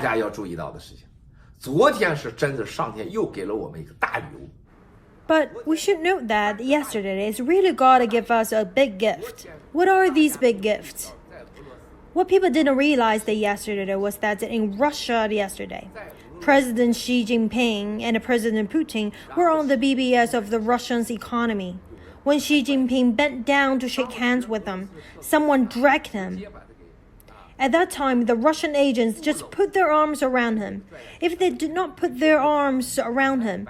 家要注意到的事情。昨天是真的，上天又给了我们一个大礼物。But we should note that yesterday is really God to give us a big gift. What are these big gifts? What people didn't realize that yesterday was that in Russia yesterday, President Xi Jinping and President Putin were on the BBS of the Russian's economy. When Xi Jinping bent down to shake hands with them, someone dragged him. At that time, the Russian agents just put their arms around him. If they did not put their arms around him,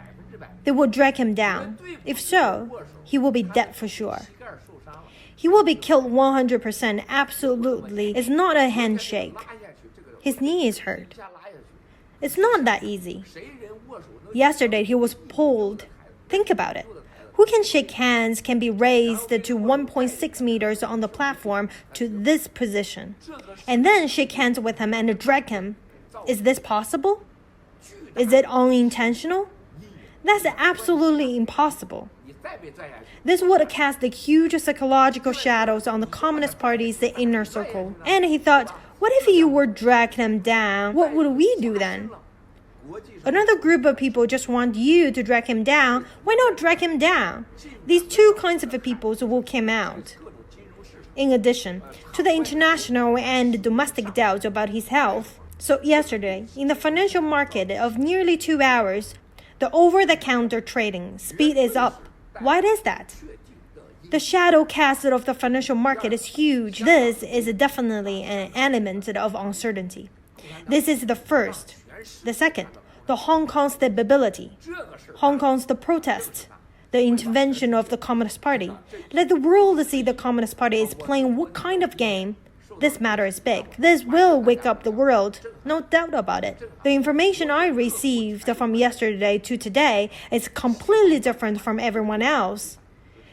they would drag him down. If so, he will be dead for sure. He will be killed 100%, absolutely. It's not a handshake. His knee is hurt. It's not that easy. Yesterday, he was pulled. Think about it. Who can shake hands can be raised to 1.6 meters on the platform to this position, and then shake hands with him and drag him. Is this possible? Is it unintentional? That's absolutely impossible. This would cast the huge psychological shadows on the Communist Party's inner circle. And he thought, what if you were dragged him down? What would we do then? Another group of people just want you to drag him down. Why not drag him down? These two kinds of people will come out. In addition to the international and domestic doubts about his health, so yesterday, in the financial market of nearly 2 hours, the over-the-counter trading speed is up. Why is that? The shadow cast of the financial market is huge. This is definitely an element of uncertainty. This is the first. The second, the Hong Kong stability. Hong Kong's the protests, the intervention of the Communist Party. Let the world see the Communist Party is playing what kind of game. This matter is big. This will wake up the world, no doubt about it. The information I received from yesterday to today is completely different from everyone else.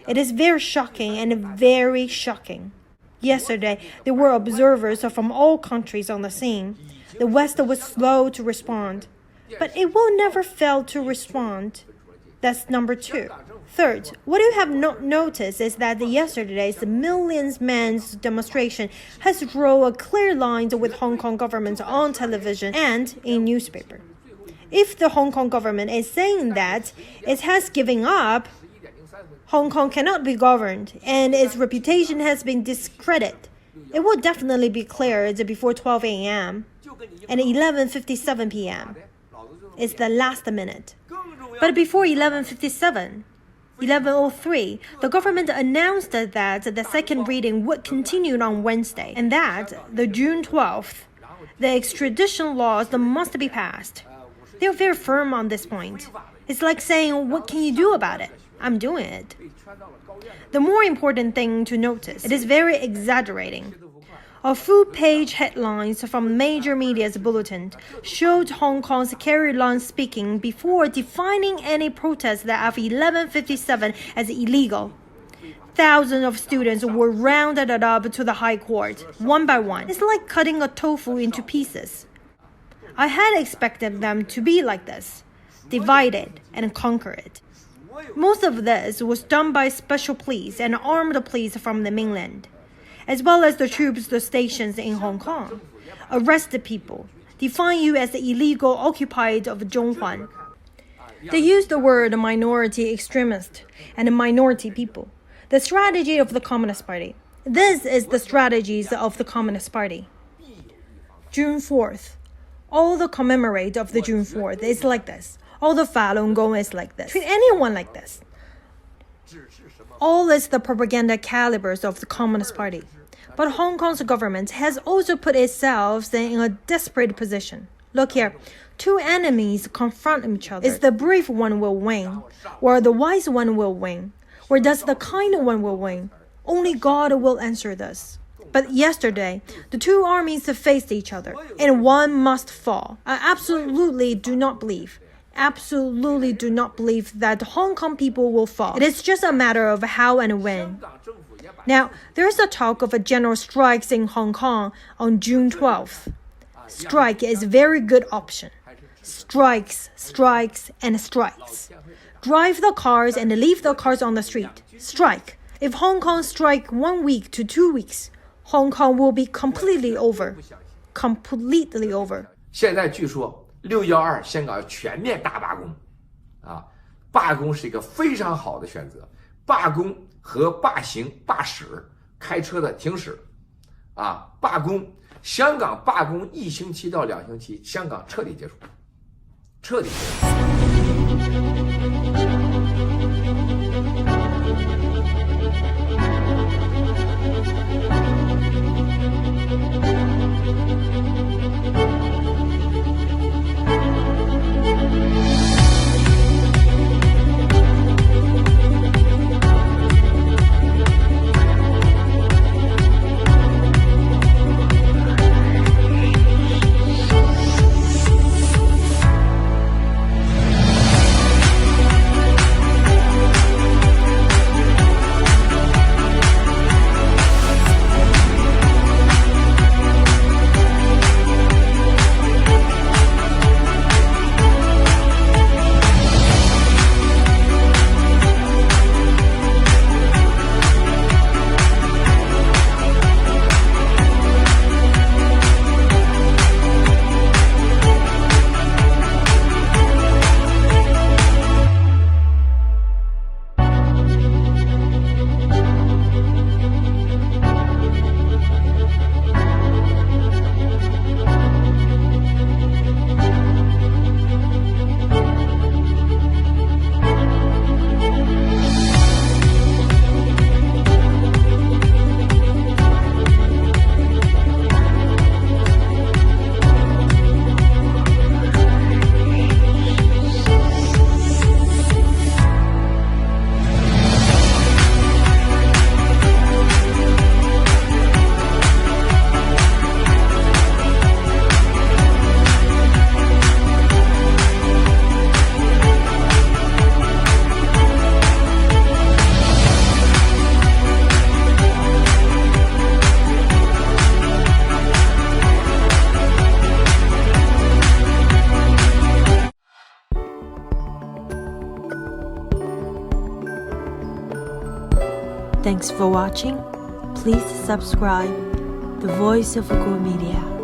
It is very shocking and very shocking. Yesterday, there were observers from all countries on the scene. The West was slow to respond, but it will never fail to respond. That's number 2. Third, what you have not noticed is that yesterday's millions-man's demonstration has drawn a clear line with Hong Kong government on television and in newspaper. If the Hong Kong government is saying that it has given up, Hong Kong cannot be governed and its reputation has been discredited, it will definitely be cleared before 12 a.m. and 11:57 p.m. is the last minute. But before 11:57, 11:03, the government announced that the second reading would continue on Wednesday, and that the June 12th, the extradition laws must be passed. They're very firm on this point. It's like saying, what can you do about it? I'm doing it. The more important thing to notice, it is very exaggerating. A full-page headlines from major media's bulletin showed Hong Kong's Carrie Lam speaking before defining any protest that of 11:57 as illegal. Thousands of students were rounded up to the High Court, one by one. It's like cutting a tofu into pieces. I had expected them to be like this, divided and conquered. Most of this was done by special police and armed police from the mainland, as well as the troops stationed in Hong Kong. Arrest the people, define you as the illegal occupied of Zhonghuan. They use the word minority extremist and minority people. The strategy of the Communist Party. This is the strategies of the Communist Party. June 4th. All the commemorate of the June 4th is like this. All the Falun Gong is like this. Treat anyone like this. All is the propaganda calibers of the Communist Party. But Hong Kong's government has also put itself in a desperate position. Look here, two enemies confront each other. Is the brave one will win, or the wise one will win, or does the kind one will win? Only God will answer this. But yesterday, the two armies faced each other, and one must fall. I absolutely do not believe that Hong Kong people will fall. It is just a matter of how and when. Now, there is a talk of a general strikes in Hong Kong on June 12th. Strike is a very good option. Strikes, and strikes. Drive the cars and leave the cars on the street. Strike. If Hong Kong strike 1 week to 2 weeks, Hong Kong will be completely over. Completely over. 现在据说612香港要全面大罢工，啊，罢工是一个非常好的选择，罢工和罢行、罢驶、开车的停驶，啊，罢工，香港罢工1星期到2星期，香港彻底结束，彻底结束。Thanks for watching. Please subscribe The Voice of Kwok Media.